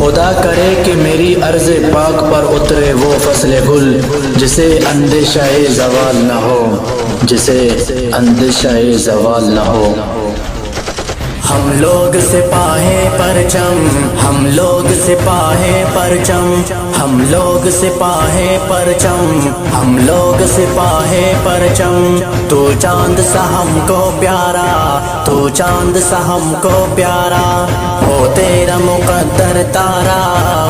خدا کرے کہ میری عرض پاک پر اترے وہ فصل گل جسے اندیشہ زوال نہ ہو، جسے اندیشہ زوال نہ ہو۔ ہم لوگ سپاہے پرچم، ہم لوگ سپاہے پرچم، ہم لوگ سپاہے پرچم، ہم لوگ سپاہے پرچم۔ تو چاند سا ہم کو پیارا، تو چاند سا ہم کو پیارا، ہو تیرا مقدر تارا،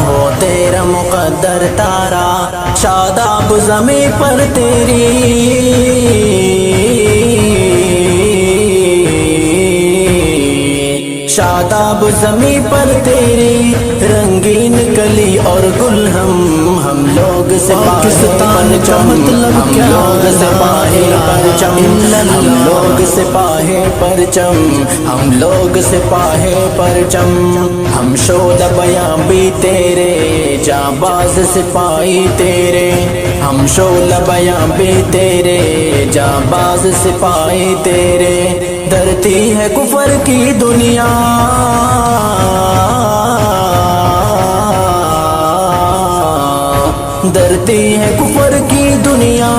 ہو تیرا مقدر تارا۔ شاداب زمیں پر تیری، شاداب زمیں پر تیری، رنگین کلی اور گل ہم لوگ سپاہے پرچم، ہم لوگ سپاہے پرچم، ہم لوگ سپاہے پرچم، ہم لوگ سپاہے پرچم۔ ہم شعلہ بیاں بھی تیرے، جانباز سپاہی تیرے، ہم شعلہ بیاں بھی تیرے، جانباز سپاہی تیرے۔ ڈرتی ہے کفر کی دنیا، ڈرتی ہے کفر کی دنیا،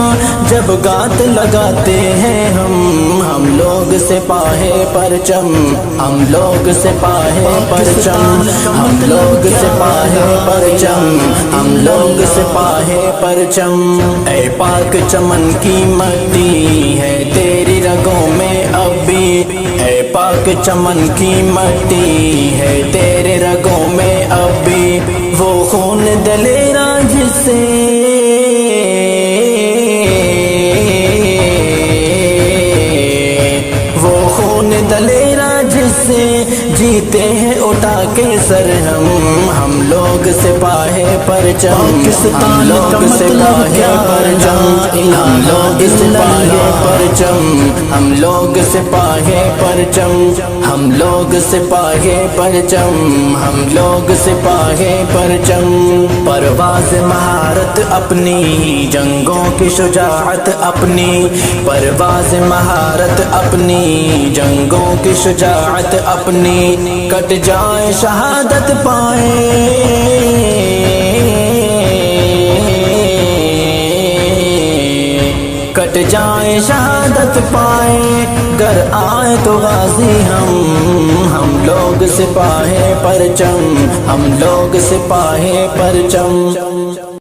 جب گات لگاتے ہیں ہم لوگ سپاہے پرچم، ہم لوگ سپاہے پرچم، ہم لوگ سپاہے پرچم، ہم لوگ سپاہے پرچم۔ اے پاک چمن کی مٹی ہے تیری رگوں میں اب بھی، اے پاک چمن کی مٹی ہے تیرے رگوں میں اب بھی، وہ خون دلیرا جس سے وہ خون دلیرا جس سے جیتے ہیں اٹھا کے سر ہم لوگ سپاہے پرچم، ہم لوگ سپاہے پرچم، ہم لوگ سپاہے پرچم، ہم لوگ سپاہے پرچم، ہم لوگ سپاہے پرچم، ہم لوگ سپاہے پرچم۔ پرواز مہارت اپنی، جنگوں کی شجاعت اپنی، پرواز مہارت اپنی، جنگوں کی شجاعت اپنی، کٹ جائے شہادت پائیں، کٹ جائیں شہادت پائیں، گر آئے تو غازی ہم لوگ سپاہے پرچم، ہم لوگ سپاہے پرچم۔